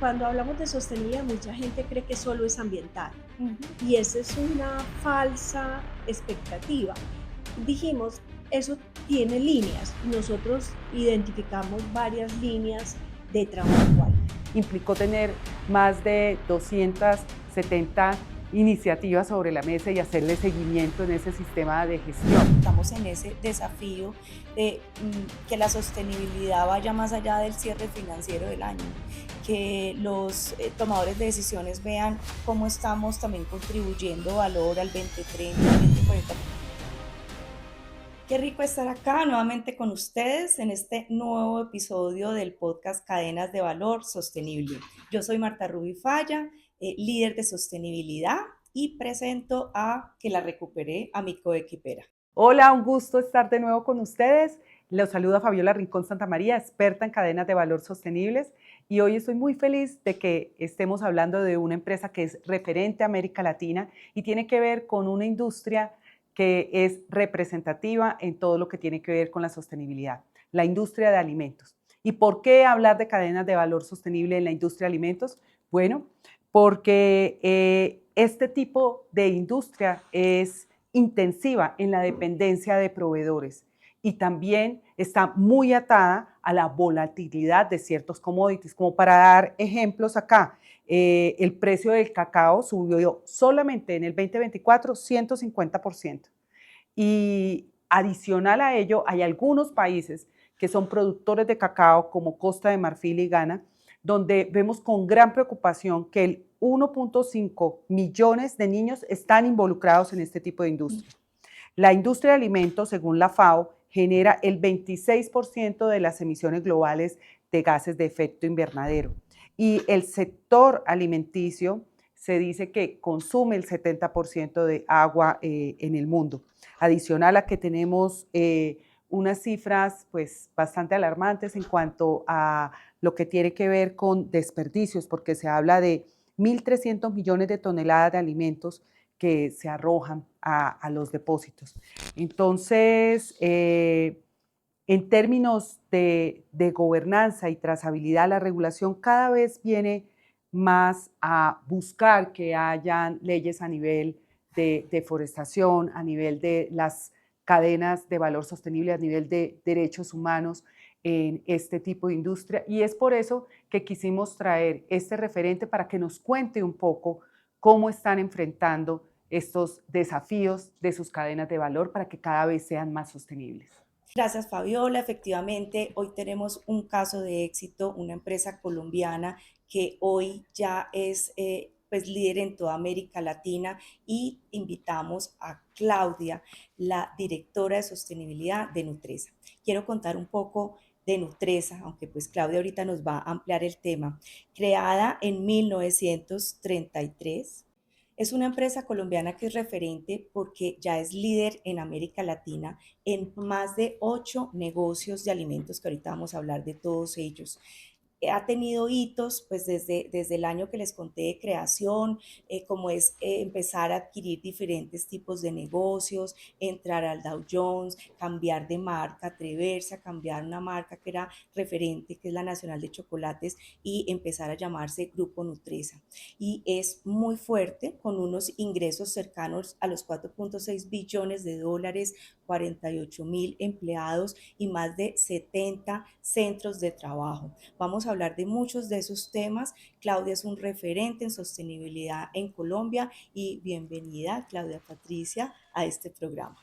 Cuando hablamos de sostenibilidad, mucha gente cree que solo es ambiental Ujú. y esa es una falsa expectativa. Dijimos, eso tiene líneas y nosotros identificamos varias líneas de trabajo ahí. Implicó tener más de 270 iniciativas sobre la mesa y hacerle seguimiento en ese sistema de gestión. Estamos en ese desafío de que la sostenibilidad vaya más allá del cierre financiero del año, que los tomadores de decisiones vean cómo estamos también contribuyendo valor al 2030, al 2040. Qué rico estar acá nuevamente con ustedes en este nuevo episodio del podcast Cadenas de Valor Sostenible. Yo soy Marta Rubi Falla, líder de sostenibilidad, y presento a que la recuperé a mi coequipera. Hola, un gusto estar de nuevo con ustedes. Los saluda Fabiola Rincón Santamaría, experta en cadenas de valor sostenibles. Y hoy estoy muy feliz de que estemos hablando de una empresa que es referente a América Latina y tiene que ver con una industria que es representativa en todo lo que tiene que ver con la sostenibilidad, la industria de alimentos. ¿Y por qué hablar de cadenas de valor sostenible en la industria de alimentos? Bueno, porque este tipo de industria es intensiva en la dependencia de proveedores y también está muy atada a la volatilidad de ciertos commodities. Como para dar ejemplos acá, el precio del cacao subió solamente en el 2024 150%. Y adicional a ello, hay algunos países que son productores de cacao, como Costa de Marfil y Ghana, donde vemos con gran preocupación que el 1.5 millones de niños están involucrados en este tipo de industria. La industria de alimentos, según la FAO, genera el 26% de las emisiones globales de gases de efecto invernadero. Y el sector alimenticio se dice que consume el 70% de agua en el mundo. Adicional a que tenemos unas cifras pues, bastante alarmantes en cuanto a lo que tiene que ver con desperdicios, porque se habla de 1.300 millones de toneladas de alimentos que se arrojan a los depósitos. Entonces, en términos de gobernanza y trazabilidad, la regulación cada vez viene más a buscar que hayan leyes a nivel de deforestación, a nivel de las cadenas de valor sostenible, a nivel de derechos humanos en este tipo de industria. Y es por eso que quisimos traer este referente para que nos cuente un poco cómo están enfrentando estos desafíos de sus cadenas de valor para que cada vez sean más sostenibles. Gracias, Fabiola. Efectivamente, hoy tenemos un caso de éxito, una empresa colombiana que hoy ya es pues, líder en toda América Latina, y invitamos a Claudia, la directora de sostenibilidad de Nutresa. Quiero contar un poco de Nutresa, aunque pues Claudia ahorita nos va a ampliar el tema. Creada en 1933, es una empresa colombiana que es referente porque ya es líder en América Latina en más de 8 negocios de alimentos, que ahorita vamos a hablar de todos ellos. Ha tenido hitos pues desde el año que les conté de creación, como es empezar a adquirir diferentes tipos de negocios, entrar al Dow Jones, cambiar de marca, atreverse a cambiar una marca que era referente, que es la Nacional de Chocolates, y empezar a llamarse Grupo Nutresa. Y es muy fuerte, con unos ingresos cercanos a los 4.6 billones de dólares, 48.000 empleados y más de 70 centros de trabajo. Vamos a hablar de muchos de esos temas. Claudia es un referente en sostenibilidad en Colombia, y bienvenida, Claudia Patricia, a este programa.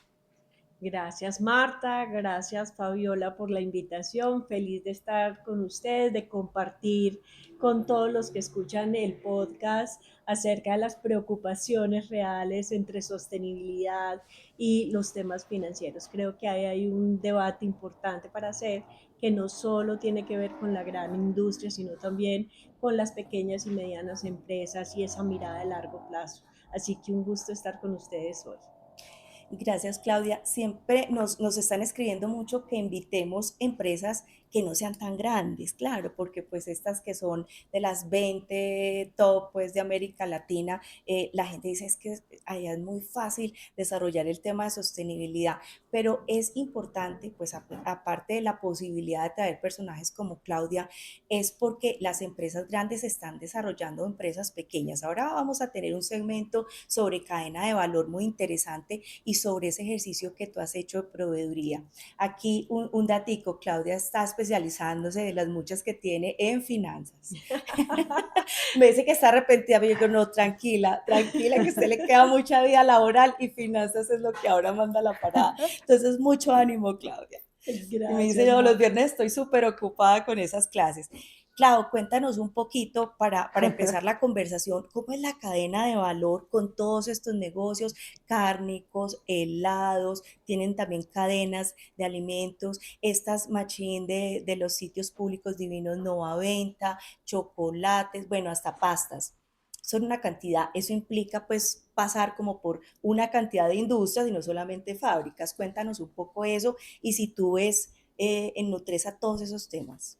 Gracias Marta, gracias Fabiola por la invitación, feliz de estar con ustedes, de compartir con todos los que escuchan el podcast acerca de las preocupaciones reales entre sostenibilidad y los temas financieros. Creo que hay un debate importante para hacer que no solo tiene que ver con la gran industria, sino también con las pequeñas y medianas empresas y esa mirada de largo plazo. Así que un gusto estar con ustedes hoy. Gracias, Claudia. Siempre nos están escribiendo mucho que invitemos empresas que no sean tan grandes, claro, porque pues estas que son de las 20 top pues de América Latina, la gente dice es que allá es muy fácil desarrollar el tema de sostenibilidad, pero es importante, pues aparte de la posibilidad de traer personajes como Claudia, es porque las empresas grandes están desarrollando empresas pequeñas. Ahora vamos a tener un segmento sobre cadena de valor muy interesante y sobre ese ejercicio que tú has hecho de proveeduría. Aquí un datico, Claudia está especializándose de las muchas que tiene en finanzas. Me dice que está arrepentida, pero yo digo, no, tranquila, tranquila, que a usted le queda mucha vida laboral y finanzas es lo que ahora manda la parada. Entonces, mucho ánimo, Claudia. Y me dice, Gracias, yo los Marta. viernes estoy súper ocupada con esas clases. Clau, cuéntanos un poquito para empezar la conversación, ¿cómo es la cadena de valor con todos estos negocios cárnicos, helados, tienen también cadenas de alimentos, estas machín de los sitios públicos divinos Nova Venta, chocolates, bueno, hasta pastas? Son una cantidad, eso implica pues pasar como por una cantidad de industrias y no solamente fábricas. Cuéntanos un poco eso y si tú ves en Nutresa todos esos temas.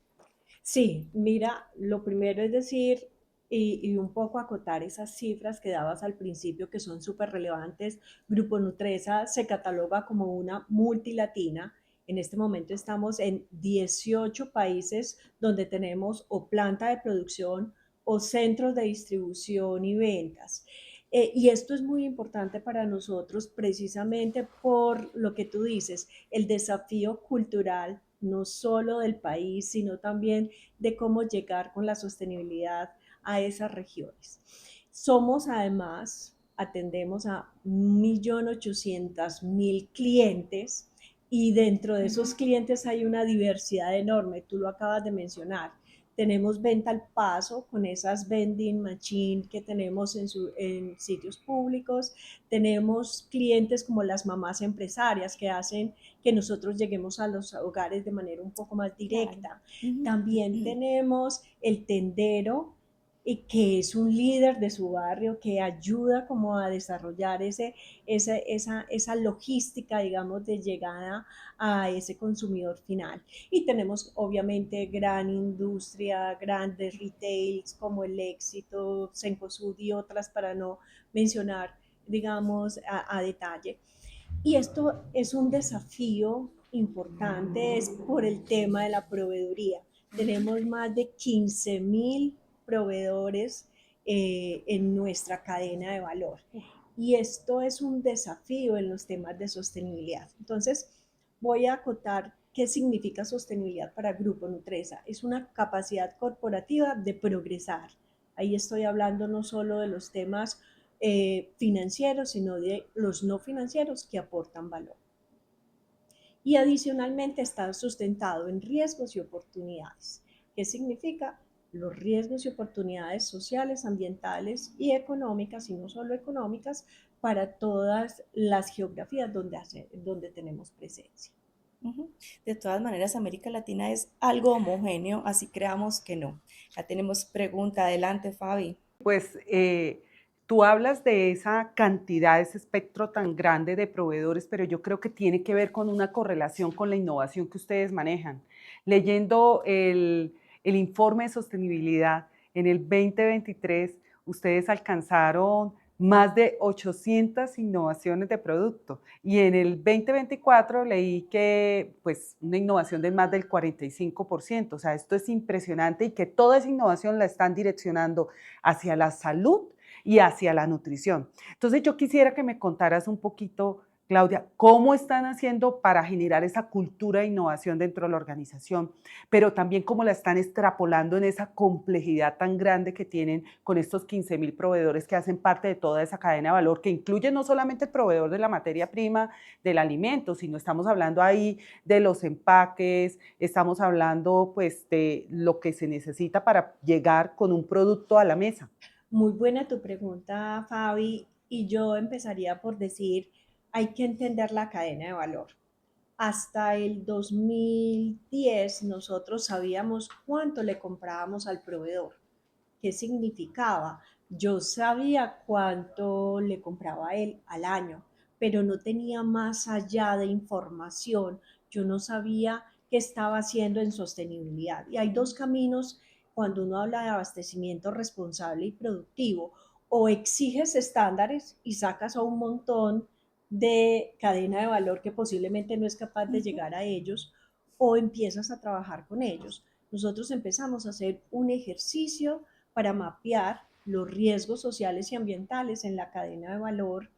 Sí, mira, lo primero es decir y un poco acotar esas cifras que dabas al principio que son súper relevantes. Grupo Nutresa se cataloga como una multilatina. En este momento estamos en 18 países donde tenemos o planta de producción o centros de distribución y ventas. Y esto es muy importante para nosotros precisamente por lo que tú dices, el desafío cultural, no solo del país, sino también de cómo llegar con la sostenibilidad a esas regiones. Somos además, atendemos a 1.800.000 clientes y dentro de esos clientes hay una diversidad enorme, tú lo acabas de mencionar. Tenemos venta al paso con esas vending machine que tenemos en sitios públicos. Tenemos clientes como las mamás empresarias que hacen que nosotros lleguemos a los hogares de manera un poco más Claro. directa. Ujú, También ujú. tenemos el tendero, que es un líder de su barrio, que ayuda como a desarrollar esa logística, digamos, de llegada a ese consumidor final. Y tenemos obviamente gran industria, grandes retails como El Éxito, Cencosud y otras para no mencionar, digamos, a detalle. Y esto es un desafío importante, es por el tema de la proveeduría. Tenemos más de 15.000 proveedores en nuestra cadena de valor. Y esto es un desafío en los temas de sostenibilidad. Entonces, voy a acotar qué significa sostenibilidad para Grupo Nutresa. Es una capacidad corporativa de progresar. Ahí estoy hablando no solo de los temas financieros, sino de los no financieros que aportan valor. Y adicionalmente está sustentado en riesgos y oportunidades. ¿Qué significa? Los riesgos y oportunidades sociales, ambientales y económicas, y no solo económicas, para todas las geografías donde tenemos presencia. Ujú. De todas maneras, América Latina es algo homogéneo, así creamos que no. Ya tenemos pregunta. Adelante, Fabi. Pues tú hablas de esa cantidad, ese espectro tan grande de proveedores, pero yo creo que tiene que ver con una correlación con la innovación que ustedes manejan. Leyendo el informe de sostenibilidad, en el 2023 ustedes alcanzaron más de 800 innovaciones de producto y en el 2024 leí que pues una innovación de más del 45%, o sea, esto es impresionante y que toda esa innovación la están direccionando hacia la salud y hacia la nutrición. Entonces yo quisiera que me contaras un poquito, Claudia, cómo están haciendo para generar esa cultura de innovación dentro de la organización, pero también cómo la están extrapolando en esa complejidad tan grande que tienen con estos 15.000 proveedores que hacen parte de toda esa cadena de valor, que incluye no solamente el proveedor de la materia prima del alimento, sino estamos hablando ahí de los empaques, estamos hablando pues de lo que se necesita para llegar con un producto a la mesa. Muy buena tu pregunta, Fabi, y yo empezaría por decir, hay que entender la cadena de valor. Hasta el 2010 nosotros sabíamos cuánto le comprábamos al proveedor. ¿Qué significaba? Yo sabía cuánto le compraba a él al año, pero no tenía más allá de información. Yo no sabía qué estaba haciendo en sostenibilidad. Y hay dos caminos cuando uno habla de abastecimiento responsable y productivo: o exiges estándares y sacas a un montón de cadena de valor que posiblemente no es capaz de llegar a ellos, o empiezas a trabajar con ellos. Nosotros empezamos a hacer un ejercicio para mapear los riesgos sociales y ambientales en la cadena de valor,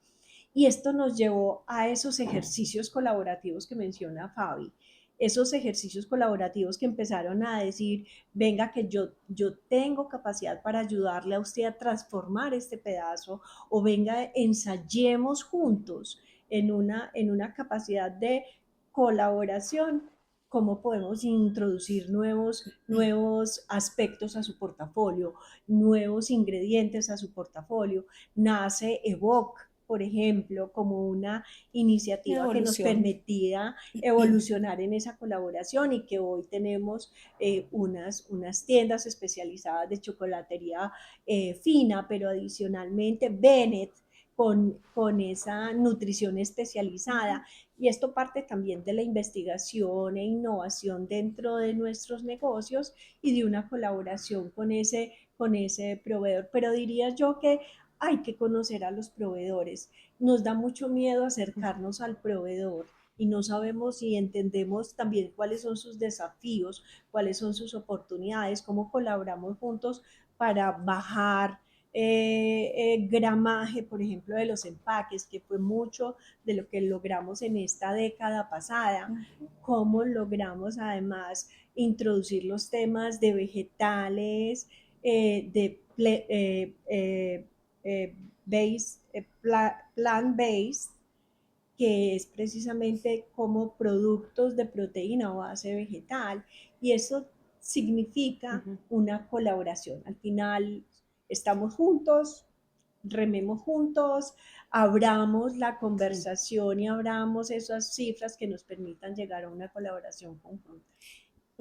y esto nos llevó a esos ejercicios colaborativos que menciona Fabi, esos ejercicios colaborativos que empezaron a decir, venga que yo tengo capacidad para ayudarle a usted a transformar este pedazo, o venga, ensayemos juntos en una capacidad de colaboración cómo podemos introducir nuevos aspectos a su portafolio, nuevos ingredientes a su portafolio. Nace Evoque, por ejemplo, como una iniciativa que nos Evolución. permitía evolucionar en esa colaboración, y que hoy tenemos unas tiendas especializadas de chocolatería fina, pero adicionalmente Bennett con esa nutrición especializada. Y esto parte también de la investigación e innovación dentro de nuestros negocios y de una colaboración con ese proveedor. Pero diría yo que hay que conocer a los proveedores. Nos da mucho miedo acercarnos al proveedor y no sabemos y entendemos también cuáles son sus desafíos, cuáles son sus oportunidades, cómo colaboramos juntos para bajar gramaje, por ejemplo, de los empaques, que fue mucho de lo que logramos en esta década pasada, cómo logramos además introducir los temas de vegetales, de base, plant-based, que es precisamente como productos de proteína o base vegetal, y eso significa una colaboración. Al final estamos juntos, rememos juntos, abramos la conversación y abramos esas cifras que nos permitan llegar a una colaboración conjunta.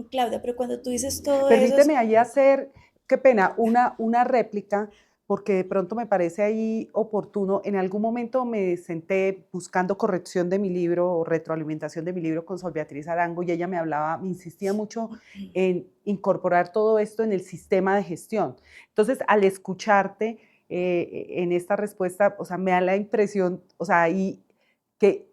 Claudia, pero cuando tú dices todo eso, Permíteme ahí hacer, qué pena, una réplica, porque de pronto me parece ahí oportuno. En algún momento me senté buscando corrección de mi libro o retroalimentación de mi libro con Sol Beatriz Arango, y ella me hablaba, me insistía mucho en incorporar todo esto en el sistema de gestión. Entonces, al escucharte en esta respuesta, o sea, me da la impresión, o sea, ahí que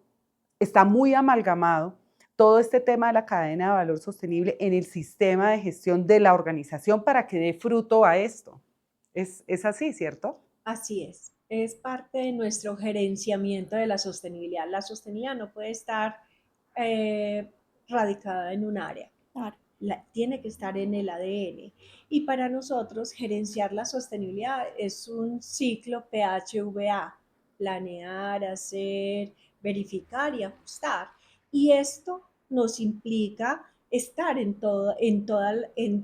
está muy amalgamado todo este tema de la cadena de valor sostenible en el sistema de gestión de la organización para que dé fruto a esto. Es así, ¿cierto? Así es parte de nuestro gerenciamiento de la sostenibilidad. La sostenibilidad no puede estar eh, radicada en un área, claro, tiene que estar en el ADN. Y para nosotros gerenciar la sostenibilidad es un ciclo PHVA: planear, hacer, verificar y ajustar. Y esto nos implica estar en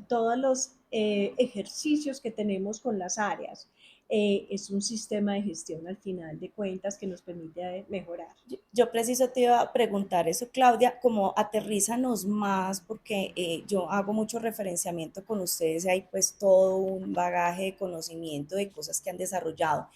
todos los ejercicios que tenemos con las áreas. Es un sistema de gestión al final de cuentas que nos permite mejorar. yo preciso te iba a preguntar eso, Claudia, como aterrízanos más, porque yo hago mucho referenciamiento con ustedes, y hay pues todo un bagaje de conocimiento de cosas que han desarrollado.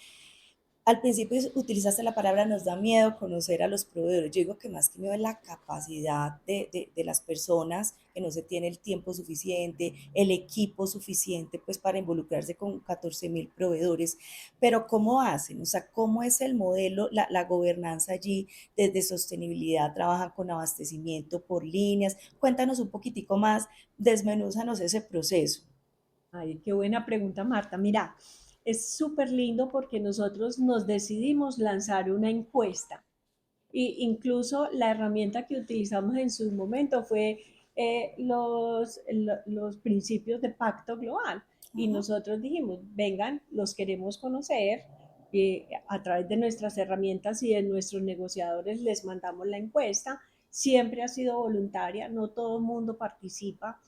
Al principio utilizaste la palabra nos da miedo conocer a los proveedores. Yo digo que más que miedo es la capacidad de las personas, que no se tiene el tiempo suficiente, el equipo suficiente pues para involucrarse con 14.000 proveedores. Pero ¿cómo hacen? O sea, ¿cómo es el modelo, la gobernanza allí desde sostenibilidad? ¿Trabajan con abastecimiento por líneas? Cuéntanos un poquitico más, desmenúzanos ese proceso. Ay, qué buena pregunta, Marta. Mira, es súper lindo porque nosotros nos decidimos lanzar una encuesta. Y incluso la herramienta que utilizamos en su momento fue los principios de pacto global. Y Ajá. nosotros dijimos, vengan, los queremos conocer. A través de nuestras herramientas y de nuestros negociadores les mandamos la encuesta. Siempre ha sido voluntaria, no todo el mundo participa,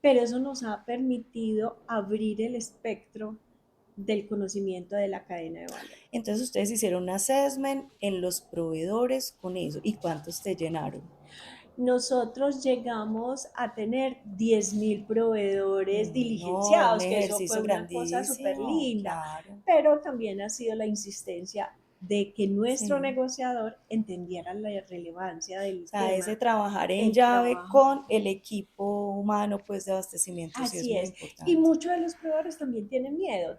pero eso nos ha permitido abrir el espectro del conocimiento de la cadena de valor. Entonces ustedes hicieron un assessment en los proveedores con eso. ¿Y cuántos te llenaron? Nosotros llegamos a tener 10.000 proveedores No, un diligenciados, que eso fue ejercicio una cosa súper grandísimo, linda, claro. pero también ha sido la insistencia. de que nuestro Sí. negociador entendiera la relevancia O del sea, ese tema, trabajar en el llave trabajo. con el equipo humano, pues, de abastecimiento, sí es Así muy es. Y importante. muchos de los proveedores también tienen miedo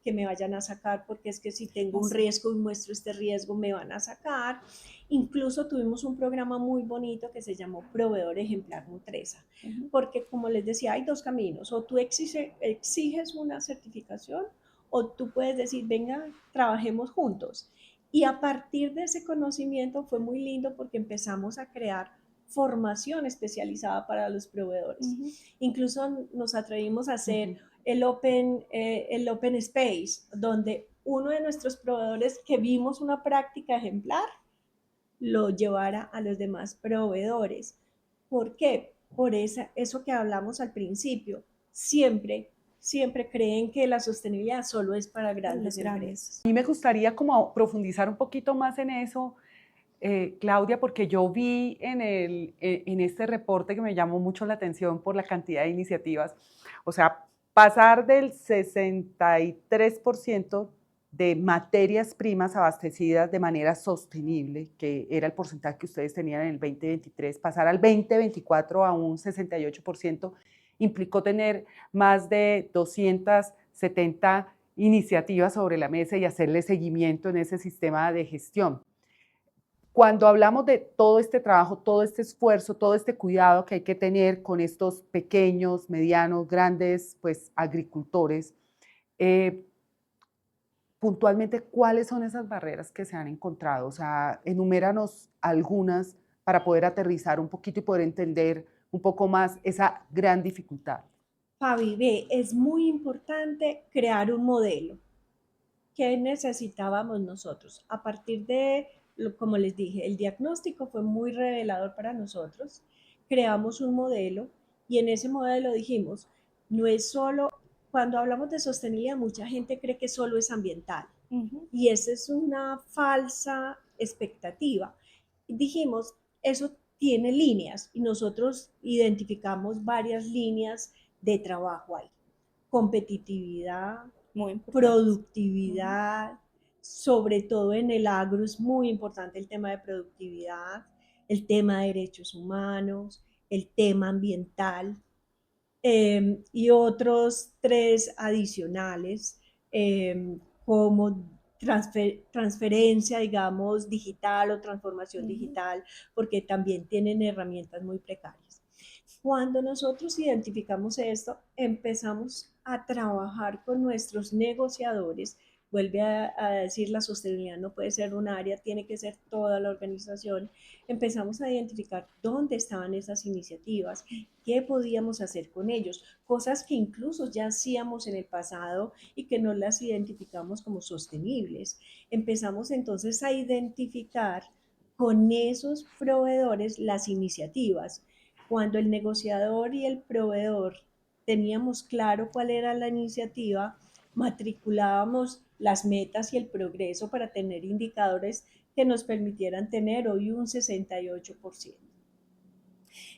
que me vayan a sacar porque es que si tengo un Así. riesgo y muestro este riesgo me van a sacar. Incluso tuvimos un programa muy bonito que se llamó Proveedor Ejemplar Nutresa, Ujú. porque como les decía, hay dos caminos, o tú exiges una certificación o tú puedes decir, venga, trabajemos juntos. Y a partir de ese conocimiento fue muy lindo porque empezamos a crear formación especializada para los proveedores. Ujú. Incluso nos atrevimos a hacer Ujú. el open Space, donde uno de nuestros proveedores que vimos una práctica ejemplar lo llevara a los demás proveedores. ¿Por qué? Por eso que hablamos al principio. Siempre creen que la sostenibilidad solo es para Para los grandes grandes. empresas. A mí me gustaría como profundizar un poquito más en eso, Claudia, porque yo vi en este reporte que me llamó mucho la atención por la cantidad de iniciativas, o sea, pasar del 63% de materias primas abastecidas de manera sostenible, que era el porcentaje que ustedes tenían en el 2023, pasar al 2024 a un 68%, implicó tener más de 270 iniciativas sobre la mesa y hacerle seguimiento en ese sistema de gestión. Cuando hablamos de todo este trabajo, todo este esfuerzo, todo este cuidado que hay que tener con estos pequeños, medianos, grandes, pues agricultores, eh, puntualmente, ¿cuáles son esas barreras que se han encontrado? O sea, enuméranos algunas para poder aterrizar un poquito y poder entender un poco más esa gran dificultad. Fabi, ve, es muy importante crear un modelo. ¿Qué necesitábamos nosotros? A partir de, como les dije, el diagnóstico fue muy revelador para nosotros. Creamos un modelo y en ese modelo dijimos, no es solo, cuando hablamos de sostenibilidad, mucha gente cree que solo es ambiental Ujú. y esa es una falsa expectativa. Dijimos, eso tiene líneas y nosotros identificamos varias líneas de trabajo ahí. Competitividad, Muy importante. Ujú. productividad, sobre todo en el agro es muy importante el tema de productividad, el tema de derechos humanos, el tema ambiental y otros tres adicionales como transferencia, digamos, digital o transformación Ujú. digital, porque también tienen herramientas muy precarias. Cuando nosotros identificamos esto, empezamos a trabajar con nuestros negociadores. Vuelve a decir, la sostenibilidad no puede ser un área, tiene que ser toda la organización. Empezamos a identificar dónde estaban esas iniciativas, qué podíamos hacer con ellos, cosas que incluso ya hacíamos en el pasado y que no las identificamos como sostenibles. Empezamos entonces a identificar con esos proveedores las iniciativas. Cuando el negociador y el proveedor teníamos claro cuál era la iniciativa, matriculábamos las metas y el progreso para tener indicadores que nos permitieran tener hoy un 68%.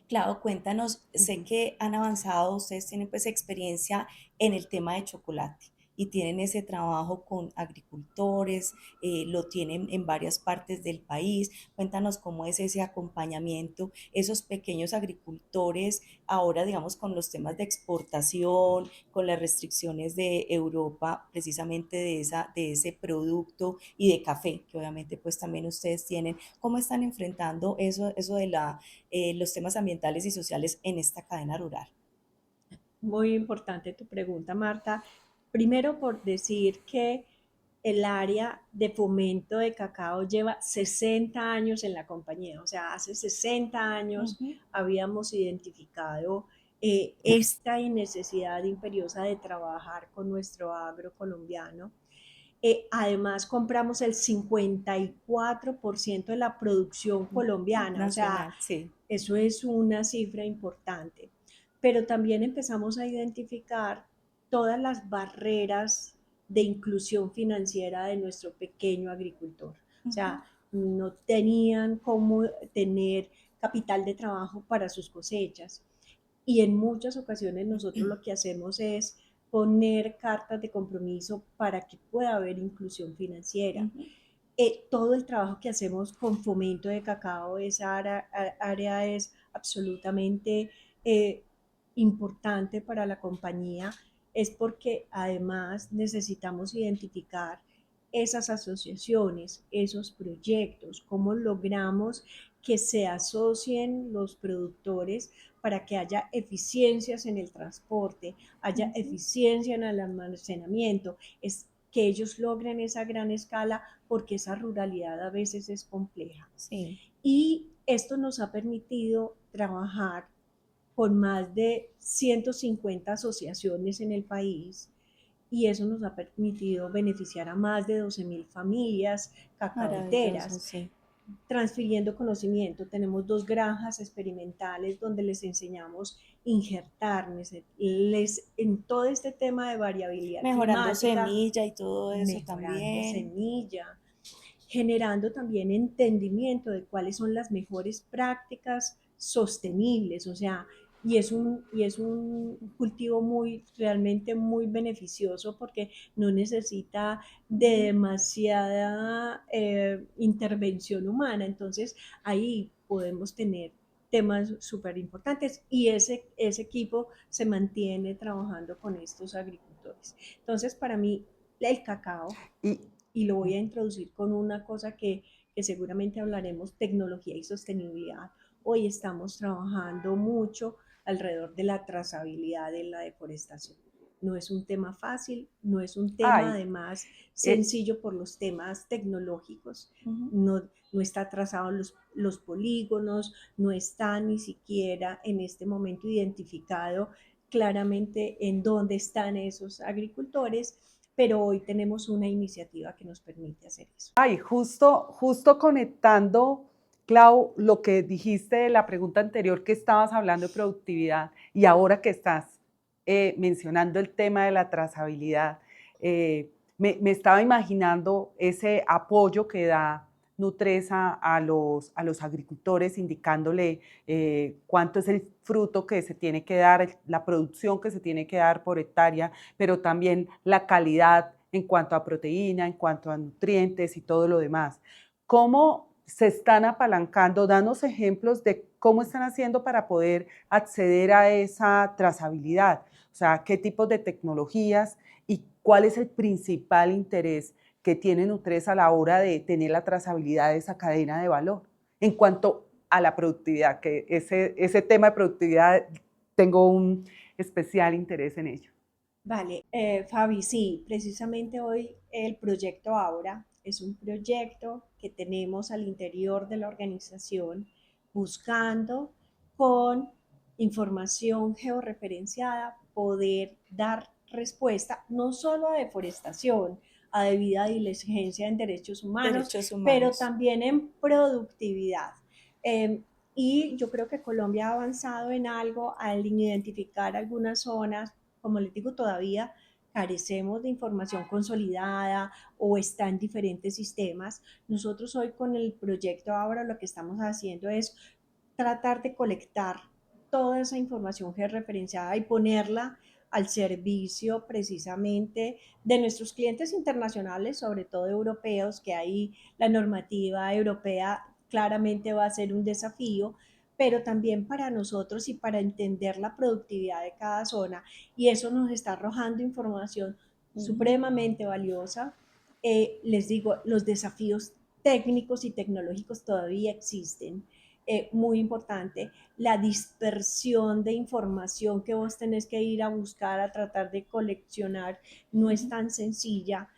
Claro, cuéntanos, sé Ujú. que han avanzado, ustedes tienen pues experiencia en el tema de chocolate y tienen ese trabajo con agricultores, lo tienen en varias partes del país. Cuéntanos cómo es ese acompañamiento, esos pequeños agricultores ahora, digamos, con los temas de exportación, con las restricciones de Europa, precisamente de ese producto y de café, que obviamente pues también ustedes tienen. ¿Cómo están enfrentando eso de los temas ambientales y sociales en esta cadena rural? Muy importante tu pregunta, Marta. Primero por decir que el área de fomento de cacao lleva 60 años en la compañía, o sea, hace 60 años Ujú. habíamos identificado esta necesidad imperiosa de trabajar con nuestro agro colombiano. Además, compramos el 54% de la producción colombiana, o sea, Nacional, sí. eso es una cifra importante. Pero también empezamos a identificar todas las barreras de inclusión financiera de nuestro pequeño agricultor. O Ujú. sea, no tenían cómo tener capital de trabajo para sus cosechas. Y en muchas ocasiones nosotros lo que hacemos es poner cartas de compromiso para que pueda haber inclusión financiera. Ujú. Todo el trabajo que hacemos con fomento de cacao, esa área es absolutamente eh, importante para la compañía, es porque además necesitamos identificar esas asociaciones, esos proyectos, cómo logramos que se asocien los productores para que haya eficiencias en el transporte, haya Ujú. eficiencia en el almacenamiento, es que ellos logren esa gran escala porque esa ruralidad a veces es compleja. Sí, Y esto nos ha permitido trabajar con más de 150 asociaciones en el país y eso nos ha permitido beneficiar a más de 12.000 familias maravilloso, cacaoteras, sí. transfiriendo conocimiento. Tenemos 2 granjas experimentales donde les enseñamos injertar, en todo este tema de variabilidad Mejorando climática, semilla y todo eso mejorando también. semilla, generando también entendimiento de cuáles son las mejores prácticas sostenibles, o sea, y es un cultivo realmente muy beneficioso porque no necesita de Ujú. demasiada intervención humana, entonces ahí podemos tener temas súper importantes y ese equipo se mantiene trabajando con estos agricultores. Entonces, para mí, el cacao Y, y lo voy a introducir con una cosa que seguramente hablaremos, tecnología y sostenibilidad. Hoy estamos trabajando mucho alrededor de la trazabilidad de la deforestación. No es un tema fácil, no es un tema ay, además eh, sencillo por los temas tecnológicos. Ujú. No está trazado los polígonos, no está ni siquiera en este momento identificado claramente en dónde están esos agricultores, pero hoy tenemos una iniciativa que nos permite hacer eso. ay, justo conectando, Clau, lo que dijiste de la pregunta anterior que estabas hablando de productividad y ahora que estás mencionando el tema de la trazabilidad, me estaba imaginando ese apoyo que da Nutresa a los agricultores, indicándole cuánto es el fruto que se tiene que dar, la producción que se tiene que dar por hectárea, pero también la calidad en cuanto a proteína, en cuanto a nutrientes y todo lo demás. ¿Cómo se están apalancando? Danos ejemplos de cómo están haciendo para poder acceder a esa trazabilidad. O sea, qué tipos de tecnologías y cuál es el principal interés que tiene Nutresa a la hora de tener la trazabilidad de esa cadena de valor. En cuanto a la productividad, que ese tema de productividad tengo un especial interés en ello. Vale, Fabi, sí, precisamente hoy el proyecto Aura es un proyecto que tenemos al interior de la organización buscando con información georreferenciada poder dar respuesta no solo a deforestación, a debida diligencia en derechos humanos, Derechos pero humanos. también en productividad. Eh, y yo creo que Colombia ha avanzado en algo al identificar algunas zonas, como les digo, todavía carecemos de información consolidada o está en diferentes sistemas. Nosotros hoy con el proyecto ahora lo que estamos haciendo es tratar de colectar toda esa información georreferenciada y ponerla al servicio precisamente de nuestros clientes internacionales, sobre todo europeos, que ahí la normativa europea claramente va a ser un desafío, pero también para nosotros y para entender la productividad de cada zona. Y eso nos está arrojando información Ujú. supremamente valiosa. Les digo, los desafíos técnicos y tecnológicos todavía existen. Muy importante, la dispersión de información que vos tenés que ir a buscar, a tratar de coleccionar, no es Ujú. tan sencilla.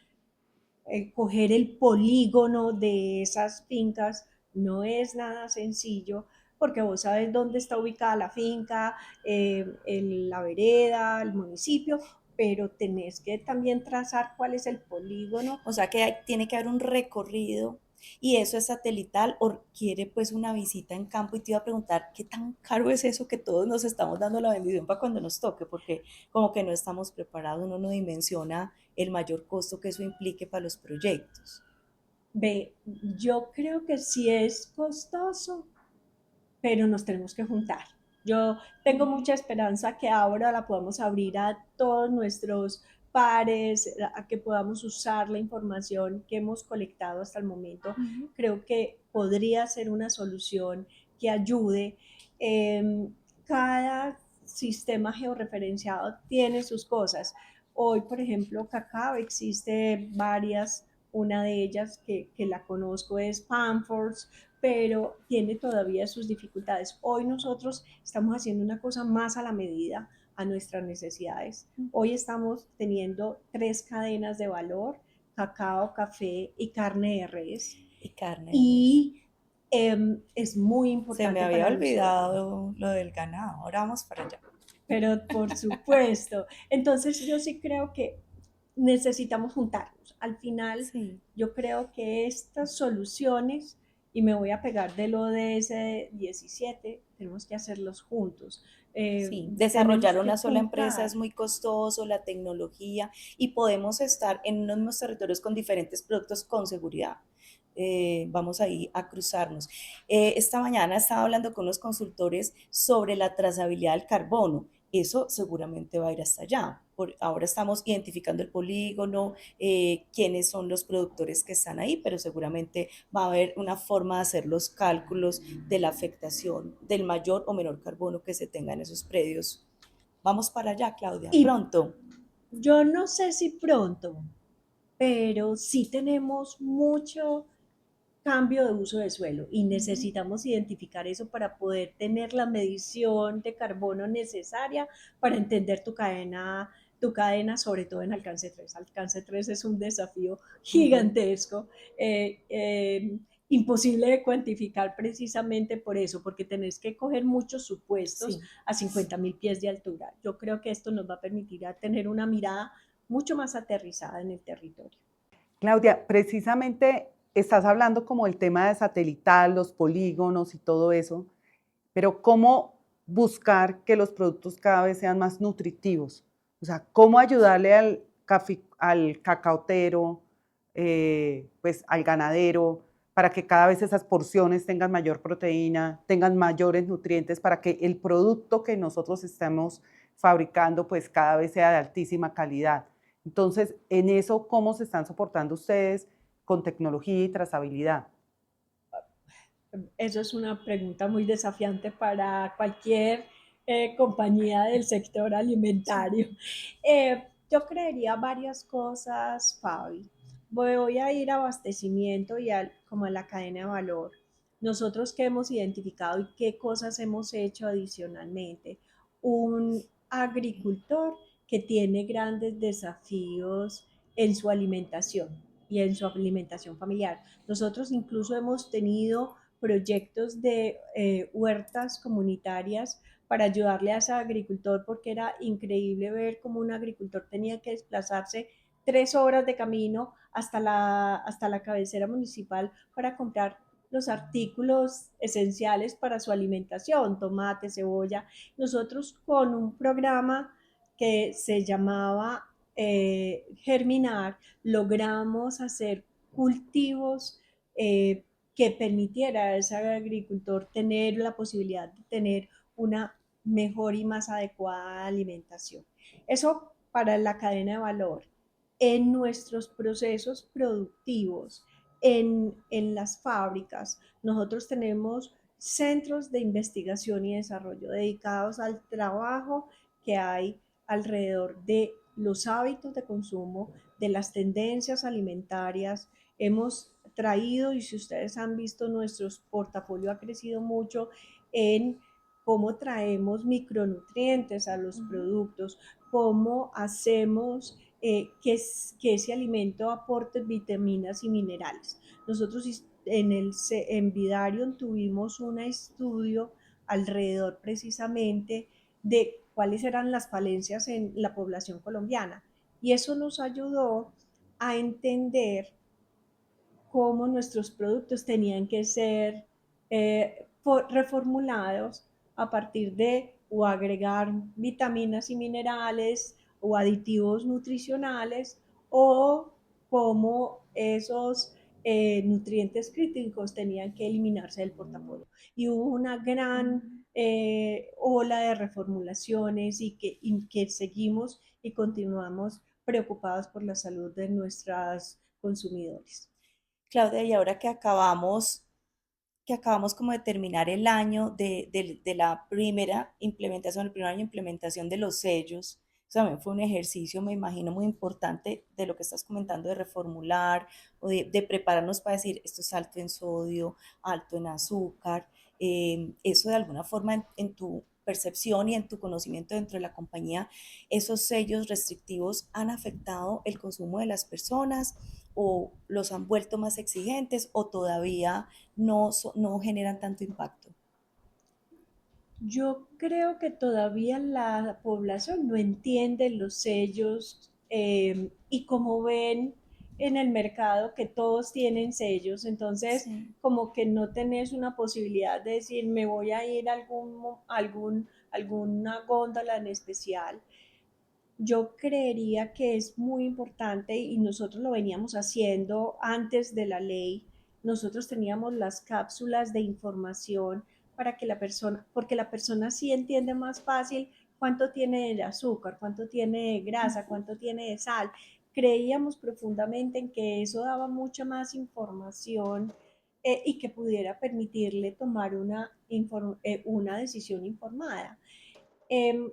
Coger el polígono de esas fincas no es nada sencillo porque vos sabes dónde está ubicada la finca, la vereda, el municipio, pero tenés que también trazar cuál es el polígono. O sea que tiene que haber un recorrido y eso es satelital o quiere pues una visita en campo y te iba a preguntar qué tan caro es eso que todos nos estamos dando la bendición para cuando nos toque, porque como que no estamos preparados, uno no dimensiona el mayor costo que eso implique para los proyectos. Ve, yo creo que sí es costoso, pero nos tenemos que juntar. Yo tengo mucha esperanza que ahora la podamos abrir a todos nuestros pares, a que podamos usar la información que hemos colectado hasta el momento. Ujú. Creo que podría ser una solución que ayude. Cada sistema georreferenciado tiene sus cosas. Hoy, por ejemplo, Cacao existe varias, una de ellas que la conozco es Pamforce, pero tiene todavía sus dificultades. Hoy nosotros estamos haciendo una cosa más a la medida, a nuestras necesidades. Hoy estamos teniendo 3 cadenas de valor: cacao, café y carne de res. Y carne de res. Y es muy Se me importante había para nosotros. olvidado lo del ganado. Ahora vamos para allá. Pero por supuesto, entonces yo sí creo que necesitamos juntarnos. Al final, Sí, yo creo que estas soluciones, y me voy a pegar del ODS 17, tenemos que hacerlos juntos. sí. Tenemos Desarrollar que una sola empresa es juntar. muy costoso, la tecnología, y podemos estar en unos mismos territorios con diferentes productos con seguridad. Vamos ahí a cruzarnos. Esta mañana estaba hablando con los consultores sobre la trazabilidad del carbono. Eso seguramente va a ir hasta allá. Ahora estamos identificando el polígono, quiénes son los productores que están ahí, pero seguramente va a haber una forma de hacer los cálculos de la afectación del mayor o menor carbono que se tenga en esos predios. Vamos para allá, Claudia, Y pronto. yo no sé si pronto, pero sí tenemos mucho cambio de uso de suelo y Uh -huh. necesitamos identificar eso para poder tener la medición de carbono necesaria para entender tu cadena, sobre todo en alcance 3. Alcance 3 es un desafío Uh -huh. gigantesco, imposible de cuantificar precisamente por eso, porque tenés que coger muchos supuestos Sí. a 50.000 pies de altura. Yo creo que esto nos va a permitir a tener una mirada mucho más aterrizada en el territorio. Claudia, precisamente estás hablando como el tema de satelital, los polígonos y todo eso, pero ¿cómo buscar que los productos cada vez sean más nutritivos? O sea, ¿cómo ayudarle al cacautero, pues al ganadero, para que cada vez esas porciones tengan mayor proteína, tengan mayores nutrientes, para que el producto que nosotros estamos fabricando, pues cada vez sea de altísima calidad? Entonces, en eso, ¿cómo se están soportando ustedes con tecnología y trazabilidad? Eso es una pregunta muy desafiante para cualquier compañía del sector Sí. alimentario. Yo creería varias cosas, Fabi. Voy a ir a abastecimiento y como a la cadena de valor. Nosotros qué hemos identificado y qué cosas hemos hecho adicionalmente. Un agricultor que tiene grandes desafíos en su alimentación y en su alimentación familiar. Nosotros incluso hemos tenido proyectos de huertas comunitarias para ayudarle a ese agricultor, porque era increíble ver cómo un agricultor tenía que desplazarse 3 horas de camino hasta la cabecera municipal para comprar los artículos esenciales para su alimentación: tomate, cebolla. Nosotros con un programa que se llamaba Germinar logramos hacer cultivos que permitiera a ese agricultor tener la posibilidad de tener una mejor y más adecuada alimentación. Eso para la cadena de valor. En nuestros procesos productivos, en las fábricas, nosotros tenemos centros de investigación y desarrollo dedicados al trabajo que hay alrededor de los hábitos de consumo, de las tendencias alimentarias. Hemos traído, y si ustedes han visto, nuestro portafolio ha crecido mucho en cómo traemos micronutrientes a los Uh -huh. productos, cómo hacemos que ese alimento aporte vitaminas y minerales. Nosotros en Vidarion tuvimos un estudio alrededor precisamente de cuáles eran las falencias en la población colombiana, y eso nos ayudó a entender cómo nuestros productos tenían que ser reformulados a partir de o agregar vitaminas y minerales o aditivos nutricionales, o cómo esos nutrientes críticos tenían que eliminarse del portafolio. Y hubo una gran ola de reformulaciones y que seguimos y continuamos preocupados por la salud de nuestros consumidores. Claudia, y ahora que acabamos como de terminar el año de la primera implementación, el primer año de implementación de los sellos. Eso también fue un ejercicio, me imagino, muy importante de lo que estás comentando de reformular o de prepararnos para decir esto es alto en sodio, alto en azúcar. Eso de alguna forma en tu percepción y en tu conocimiento dentro de la compañía, esos sellos restrictivos han afectado el consumo de las personas o los han vuelto más exigentes o todavía no generan tanto impacto. Yo creo que todavía la población no entiende los sellos y como ven en el mercado que todos tienen sellos, entonces Sí. como que no tenés una posibilidad de decir me voy a ir a alguna góndola en especial. Yo creería que es muy importante y nosotros lo veníamos haciendo antes de la ley. Nosotros teníamos las cápsulas de información para que la persona, porque la persona sí entiende más fácil cuánto tiene de azúcar, cuánto tiene de grasa, cuánto tiene de sal. Creíamos profundamente en que eso daba mucha más información y que pudiera permitirle tomar una decisión informada. Eh,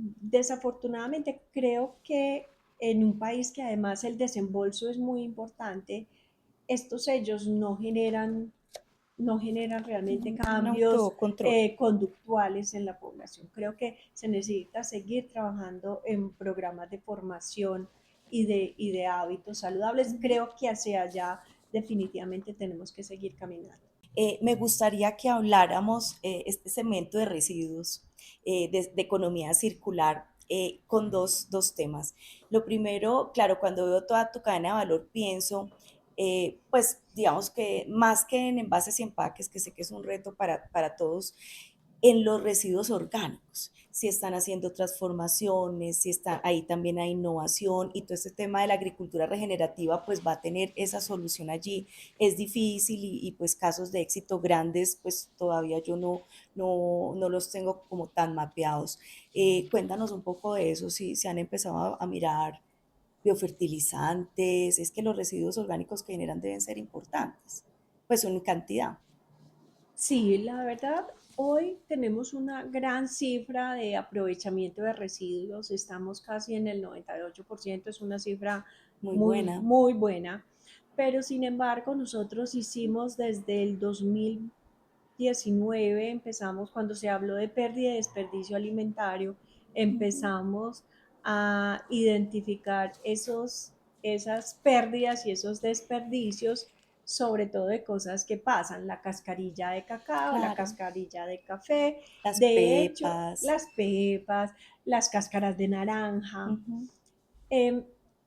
Desafortunadamente, creo que en un país que además el desembolso es muy importante, estos sellos no generan realmente Un cambios autocontrol. conductuales en la población. Creo que se necesita seguir trabajando en programas de formación y de hábitos saludables. Creo que hacia allá definitivamente tenemos que seguir caminando. Me gustaría que habláramos este segmento de residuos, de economía circular, con dos temas. Lo primero, claro, cuando veo toda tu cadena de valor, pienso, pues digamos que más que en envases y empaques, que sé que es un reto para todos, en los residuos orgánicos, si están haciendo transformaciones, si está, ahí también hay innovación y todo este tema de la agricultura regenerativa pues va a tener esa solución allí. Es difícil y pues casos de éxito grandes pues todavía yo no los tengo como tan mapeados. Cuéntanos un poco de eso, si se han empezado a mirar biofertilizantes, es que los residuos orgánicos que generan deben ser importantes, pues son en cantidad. Sí, la verdad, hoy tenemos una gran cifra de aprovechamiento de residuos, estamos casi en el 98%, es una cifra Muy muy, buena. muy buena, pero sin embargo nosotros hicimos desde el 2019, empezamos cuando se habló de pérdida y desperdicio alimentario, Ujú. empezamos a identificar esas pérdidas y esos desperdicios sobre todo de cosas que pasan, la cascarilla de cacao, la Claro, cascarilla de café, las de hecho, pepas. las pepas, las cáscaras de naranja. Ujú. Eh,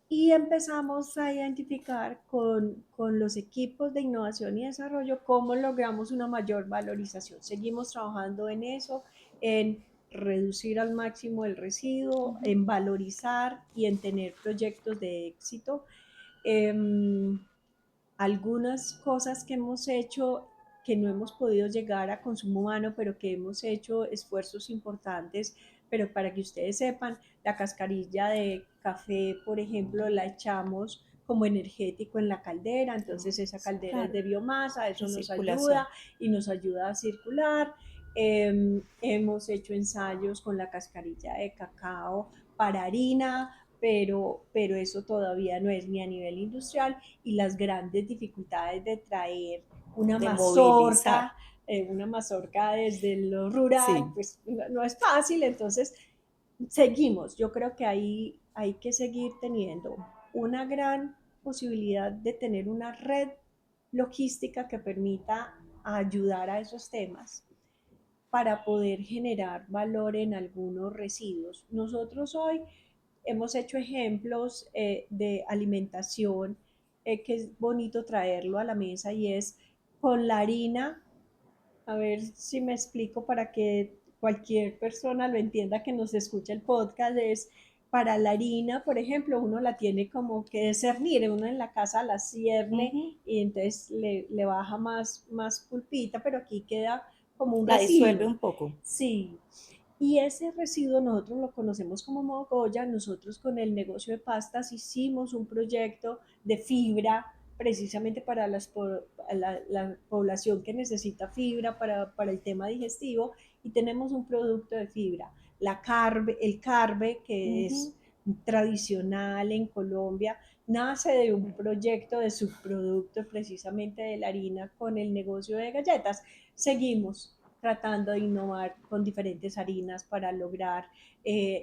y empezamos a identificar con los equipos de innovación y desarrollo cómo logramos una mayor valorización. Seguimos trabajando en eso, en reducir al máximo el residuo, Ujú. en valorizar y en tener proyectos de éxito. Eh, Algunas cosas que hemos hecho que no hemos podido llegar a consumo humano, pero que hemos hecho esfuerzos importantes, pero para que ustedes sepan, la cascarilla de café, por ejemplo, la echamos como energético en la caldera, entonces esa Sí, caldera es claro, de biomasa, en eso nos circulación. ayuda y nos ayuda a circular. Hemos hecho ensayos con la cascarilla de cacao para harina, pero eso todavía no es ni a nivel industrial y las grandes dificultades de traer una De movilizar. mazorca, una mazorca desde lo rural, Sí, pues no es fácil, entonces seguimos. Yo creo que ahí hay que seguir teniendo una gran posibilidad de tener una red logística que permita ayudar a esos temas para poder generar valor en algunos residuos. Nosotros hoy hemos hecho ejemplos de alimentación que es bonito traerlo a la mesa y es con la harina, a ver si me explico para que cualquier persona lo entienda que nos escucha el podcast, es para la harina, por ejemplo, uno la tiene como que discernir, uno en la casa la cierne Ujú. y entonces le baja más pulpita, pero aquí queda como un La disuelve residuo. un poco. Sí, y ese residuo nosotros lo conocemos como mogolla. Nosotros con el negocio de pastas hicimos un proyecto de fibra precisamente para la población que necesita fibra para el tema digestivo y tenemos un producto de fibra. El carbe, que Ujú. es tradicional en Colombia, nace de un proyecto de subproducto precisamente de la harina con el negocio de galletas. Seguimos tratando de innovar con diferentes harinas para lograr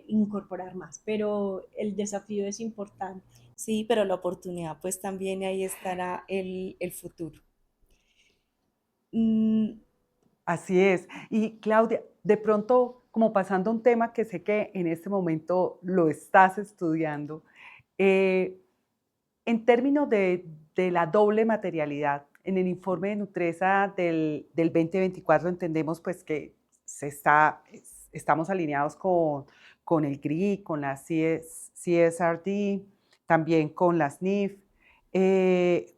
incorporar más, pero el desafío es importante. Sí, pero la oportunidad, pues también ahí estará el futuro. Mm, Así es. Y Claudia, de pronto, como pasando a un tema que sé que en este momento lo estás estudiando, eh, en términos de la doble materialidad, en el informe de Nutresa del 2024 entendemos pues que estamos alineados con el GRI, con la CSRD, también con las NIF, eh,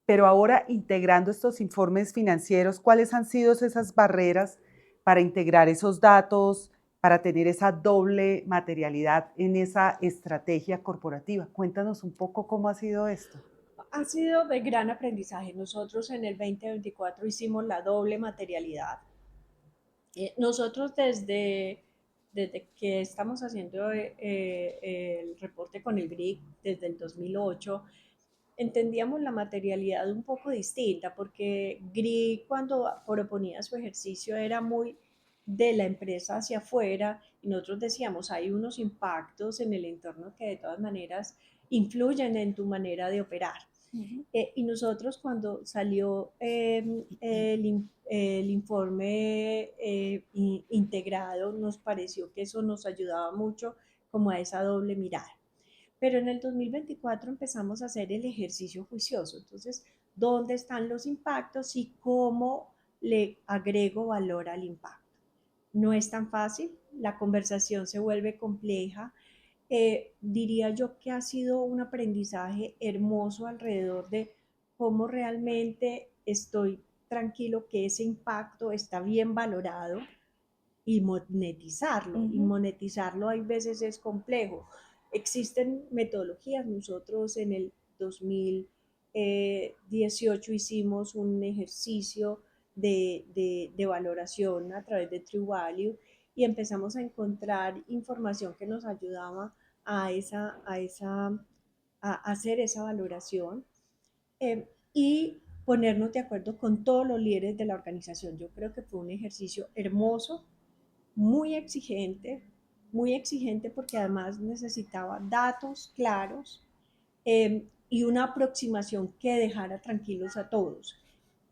pero ahora integrando estos informes financieros, ¿cuáles han sido esas barreras para integrar esos datos, para tener esa doble materialidad en esa estrategia corporativa? Cuéntanos un poco cómo ha sido esto. Ha sido de gran aprendizaje. Nosotros en el 2024 hicimos la doble materialidad. Nosotros desde que estamos haciendo el reporte con el GRIC desde el 2008, entendíamos la materialidad un poco distinta, porque GRI cuando proponía su ejercicio era muy de la empresa hacia afuera y nosotros decíamos, hay unos impactos en el entorno que de todas maneras influyen en tu manera de operar. ujú. Y nosotros cuando salió el informe integrado, nos pareció que eso nos ayudaba mucho como a esa doble mirada. Pero en el 2024 empezamos a hacer el ejercicio juicioso. Entonces, ¿dónde están los impactos y cómo le agrego valor al impacto? No es tan fácil, la conversación se vuelve compleja. Diría yo que ha sido un aprendizaje hermoso alrededor de cómo realmente estoy tranquilo que ese impacto está bien valorado y monetizarlo. Y Ujú. monetizarlo hay veces es complejo. Existen metodologías. Nosotros en el 2018 hicimos un ejercicio de valoración a través de True Value y empezamos a encontrar información que nos ayudaba a hacer esa valoración y ponernos de acuerdo con todos los líderes de la organización. Yo creo que fue un ejercicio hermoso, muy exigente, muy exigente porque además necesitaba datos claros y una aproximación que dejara tranquilos a todos.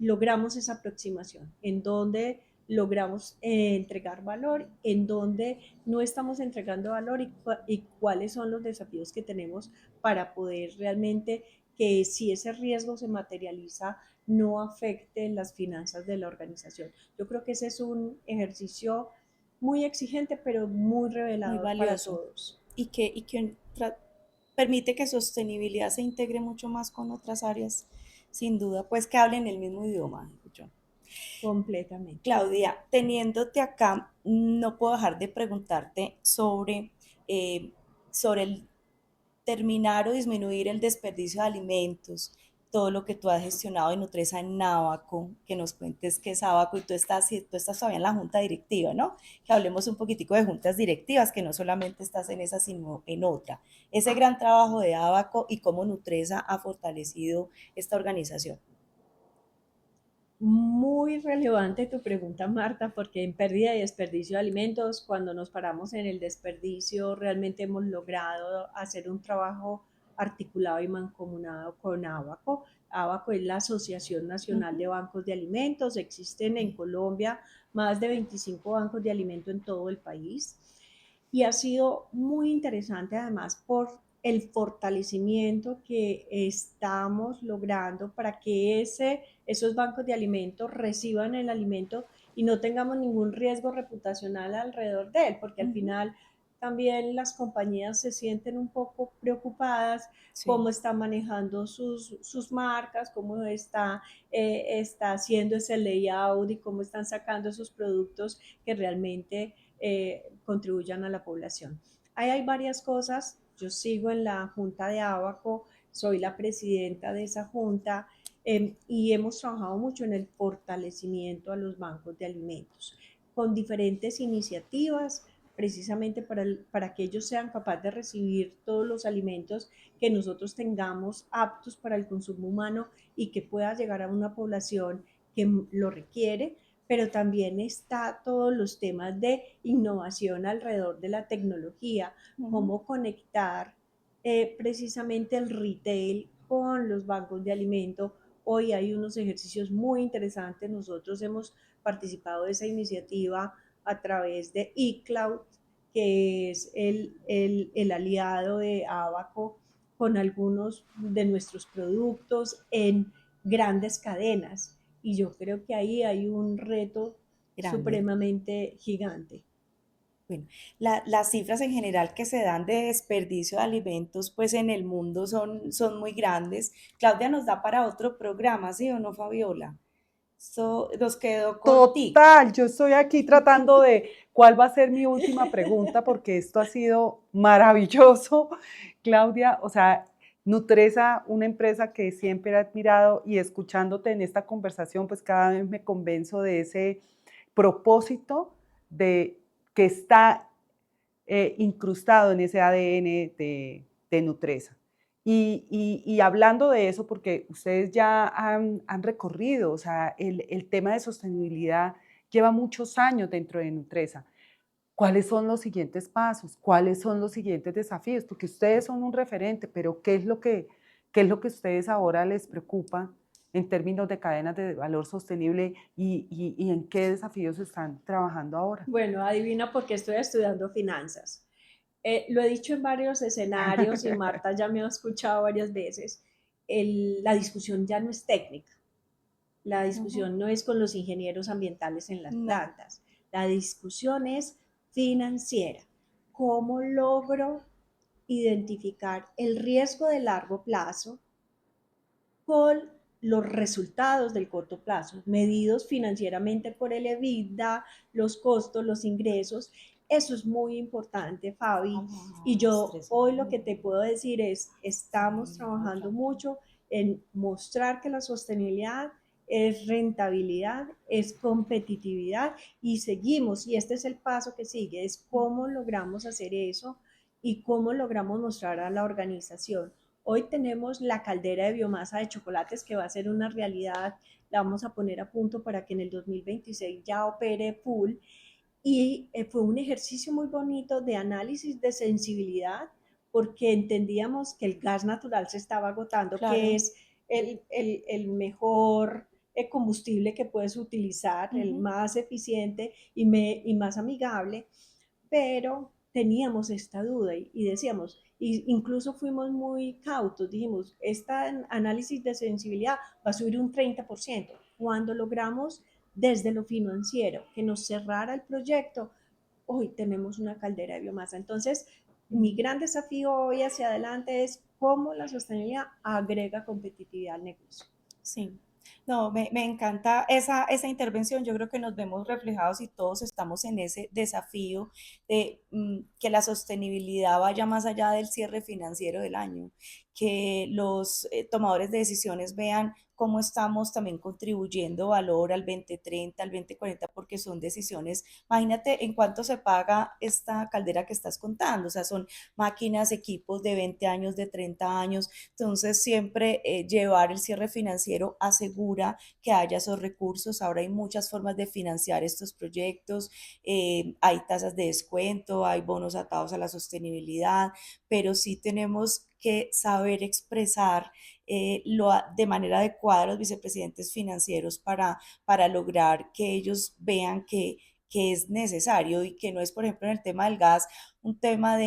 Logramos esa aproximación, en donde logramos entregar valor, en donde no estamos entregando valor y cuáles son los desafíos que tenemos para poder realmente que si ese riesgo se materializa no afecte las finanzas de la organización. Yo creo que ese es un ejercicio muy exigente, pero muy Muy revelador para valioso. todos. Y que permite que sostenibilidad se integre mucho más con otras áreas, sin duda, pues que hablen el mismo idioma. Yo. Completamente. Claudia, teniéndote acá, no puedo dejar de preguntarte eh, sobre el terminar o disminuir el desperdicio de alimentos, todo lo que tú has gestionado en Nutresa en Nábaco, que nos cuentes qué es Ábaco y tú estás todavía en la junta directiva, ¿no? Que hablemos un poquitico de juntas directivas, que no solamente estás en esa, sino en otra. Ese gran trabajo de Ábaco y cómo Nutresa ha fortalecido esta organización. Muy relevante tu pregunta, Marta, porque en pérdida y desperdicio de alimentos, cuando nos paramos en el desperdicio, realmente hemos logrado hacer un trabajo articulado y mancomunado con ABACO. ABACO es la Asociación Nacional Ujú. de Bancos de Alimentos. Existen en Colombia más de 25 bancos de alimentos en todo el país. Y ha sido muy interesante además por el fortalecimiento que estamos logrando para que esos bancos de alimentos reciban el alimento y no tengamos ningún riesgo reputacional alrededor de él, porque al Ujú. final también las compañías se sienten un poco preocupadas cómo Sí, están manejando sus marcas, cómo está haciendo ese layout y cómo están sacando esos productos que realmente contribuyan a la población. Ahí hay varias cosas. Yo sigo en la junta de Abaco, soy la presidenta de esa junta y hemos trabajado mucho en el fortalecimiento a los bancos de alimentos con diferentes iniciativas precisamente para que ellos sean capaces de recibir todos los alimentos que nosotros tengamos aptos para el consumo humano y que pueda llegar a una población que lo requiere, pero también está todos los temas de innovación alrededor de la tecnología, ujú, cómo conectar precisamente el retail con los bancos de alimento. Hoy hay unos ejercicios muy interesantes. Nosotros hemos participado de esa iniciativa a través de eCloud, que es el aliado de Abaco con algunos de nuestros productos en grandes cadenas. Y yo creo que ahí hay un reto grande. supremamente gigante. Bueno, las cifras en general que se dan de desperdicio de alimentos, pues en el mundo son muy grandes. Claudia nos da para otro programa, ¿sí o no, Fabiola? Esto nos quedó cortico. Total, yo estoy aquí tratando de cuál va a ser mi última pregunta porque esto ha sido maravilloso, Claudia. O sea, Nutresa, una empresa que siempre he admirado y escuchándote en esta conversación, pues cada vez me convenzo de ese propósito de que está incrustado en ese ADN de Nutresa. Y hablando de eso, porque ustedes ya han recorrido, o sea, el tema de sostenibilidad lleva muchos años dentro de Nutresa. ¿Cuáles son los siguientes pasos? ¿Cuáles son los siguientes desafíos? Porque ustedes son un referente, pero qué es lo que a ustedes ahora les preocupa en términos de cadenas de valor sostenible y en qué desafíos están trabajando ahora? Bueno, adivina por qué estoy estudiando finanzas. Lo he dicho en varios escenarios y Marta ya me ha escuchado varias veces. La discusión ya no es técnica, la Ujú. discusión no es con los ingenieros ambientales en las No, plantas, la discusión es financiera. ¿Cómo logro identificar el riesgo de largo plazo con los resultados del corto plazo, medidos financieramente por el EBITDA, los costos, los ingresos? Eso es muy importante, Fabi. Y yo hoy lo que te puedo decir es, estamos trabajando mucho en mostrar que la sostenibilidad es rentabilidad, es competitividad y seguimos, y este es el paso que sigue, es cómo logramos hacer eso y cómo logramos mostrar a la organización. Hoy tenemos la caldera de biomasa de chocolates que va a ser una realidad, la vamos a poner a punto para que en el 2026 ya opere full y fue un ejercicio muy bonito de análisis de sensibilidad porque entendíamos que el gas natural se estaba agotando, que claro. es el mejor combustible que puedes utilizar, el Ujú. más eficiente y más amigable, pero teníamos esta duda y decíamos, y incluso fuimos muy cautos, dijimos, este análisis de sensibilidad va a subir un 30%. Cuando logramos desde lo financiero que nos cerrara el proyecto, hoy tenemos una caldera de biomasa. Entonces, mi gran desafío hoy hacia adelante es cómo la sostenibilidad agrega competitividad al negocio. Sí, no, me encanta esa intervención. Yo creo que nos vemos reflejados y todos estamos en ese desafío de que la sostenibilidad vaya más allá del cierre financiero del año, que los tomadores de decisiones vean cómo estamos también contribuyendo valor al 2030, al 2040, porque son decisiones. Imagínate en cuánto se paga esta caldera que estás contando, o sea, son máquinas, equipos de 20 años, de 30 años. Entonces, siempre llevar el cierre financiero asegura que haya esos recursos. Ahora hay muchas formas de financiar estos proyectos. Hay tasas de descuento, hay bonos atados a la sostenibilidad, pero sí tenemos que saber expresar de manera adecuada a los vicepresidentes financieros para lograr que ellos vean que es necesario y que no es, por ejemplo, en el tema del gas, un tema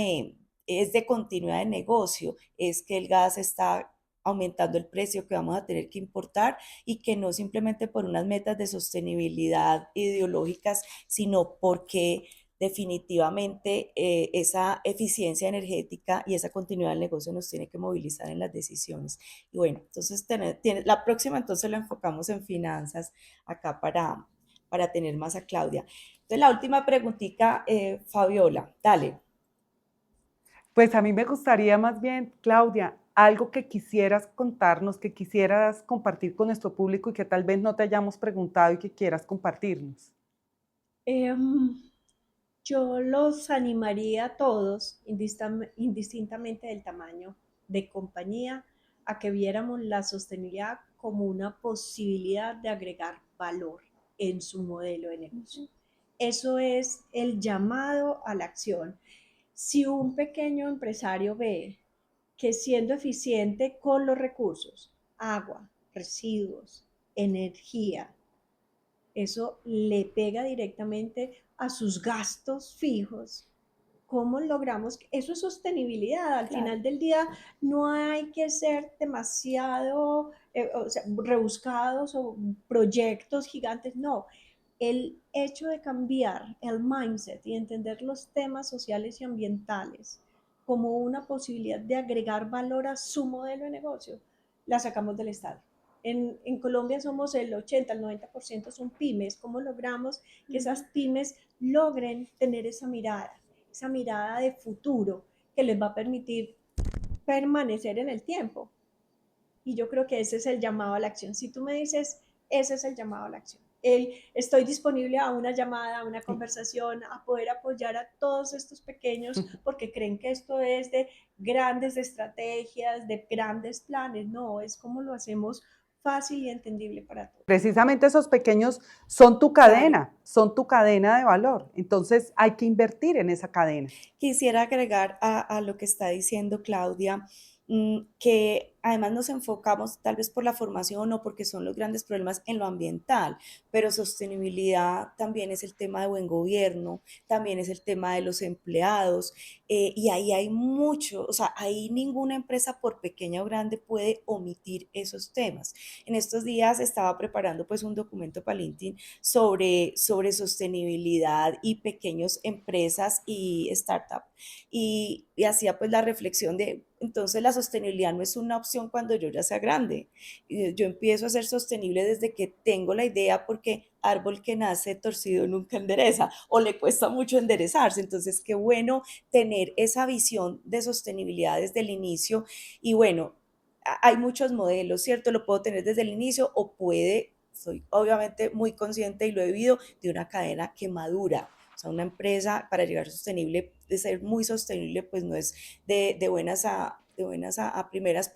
es de continuidad de negocio, es que el gas está aumentando el precio que vamos a tener que importar y que no simplemente por unas metas de sostenibilidad ideológicas, sino porque definitivamente esa eficiencia energética y esa continuidad del negocio nos tiene que movilizar en las decisiones. Y bueno, entonces la próxima entonces la enfocamos en finanzas acá para tener más a Claudia. Entonces la última preguntita, Fabiola, dale. Pues a mí me gustaría más bien, Claudia, algo que quisieras contarnos, que quisieras compartir con nuestro público y que tal vez no te hayamos preguntado y que quieras compartirnos. Em, yo los animaría a todos, indistintamente del tamaño de compañía, a que viéramos la sostenibilidad como una posibilidad de agregar valor en su modelo de negocio. Eso es el llamado a la acción. Si un pequeño empresario ve que siendo eficiente con los recursos, agua, residuos, energía, eso le pega directamente a sus gastos fijos. ¿Cómo logramos? Eso es sostenibilidad. Al Claro. final del día no hay que ser demasiado o sea, rebuscados o proyectos gigantes, no. El hecho de cambiar el mindset y entender los temas sociales y ambientales como una posibilidad de agregar valor a su modelo de negocio, la sacamos del Estado. En Colombia somos el 80, el 90% son pymes. ¿Cómo logramos que esas pymes logren tener esa mirada de futuro que les va a permitir permanecer en el tiempo? Y yo creo que ese es el llamado a la acción. Si tú me dices, ese es el llamado a la acción. Estoy disponible a una llamada, a una conversación, a poder apoyar a todos estos pequeños porque creen que esto es de grandes estrategias, de grandes planes. No, es como lo hacemos fácil y entendible para todos. Precisamente esos pequeños Claro. son tu cadena de valor. Entonces hay que invertir en esa cadena. Quisiera agregar a lo que está diciendo Claudia, que además nos enfocamos tal vez por la formación o porque son los grandes problemas en lo ambiental, pero sostenibilidad también es el tema de buen gobierno, también es el tema de los empleados, y ahí hay mucho, o sea, ahí ninguna empresa por pequeña o grande puede omitir esos temas. En estos días estaba preparando pues un documento para LinkedIn sobre sostenibilidad y pequeñas empresas y startups. Y hacía pues la reflexión de, entonces la sostenibilidad no es una opción cuando yo ya sea grande. Yo empiezo a ser sostenible desde que tengo la idea porque árbol que nace torcido nunca endereza o le cuesta mucho enderezarse. Entonces, qué bueno tener esa visión de sostenibilidad desde el inicio. Y bueno, hay muchos modelos, ¿cierto? Lo puedo tener desde el inicio o soy obviamente muy consciente y lo he vivido, de una cadena que madura. O sea, una empresa para llegar sostenible, de ser muy sostenible, pues no es de buenas a primeras,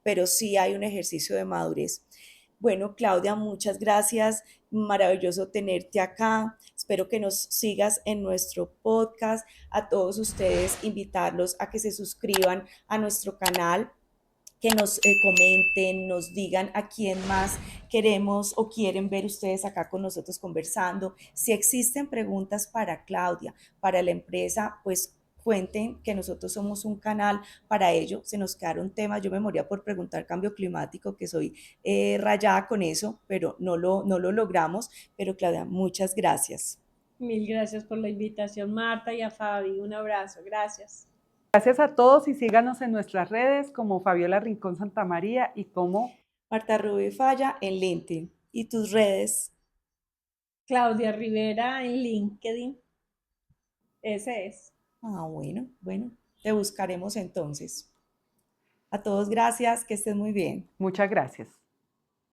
pero sí hay un ejercicio de madurez. Bueno, Claudia, muchas gracias. Maravilloso tenerte acá. Espero que nos sigas en nuestro podcast. A todos ustedes, invitarlos a que se suscriban a nuestro canal, que nos comenten, nos digan a quién más queremos o quieren ver ustedes acá con nosotros conversando. Si existen preguntas para Claudia, para la empresa, pues cuenten que nosotros somos un canal para ello. Se nos quedaron temas, yo me moría por preguntar cambio climático, que soy rayada con eso, pero no lo logramos. Pero Claudia, muchas gracias. Mil gracias por la invitación, Marta, y a Fabi. Un abrazo. Gracias. Gracias a todos y síganos en nuestras redes como Fabiola Rincón Santa María y como Marta Rubí Falla en LinkedIn. ¿Y tus redes? Claudia Rivera en LinkedIn. Ese es. Ah, bueno, te buscaremos entonces. A todos, gracias, que estén muy bien. muchas gracias.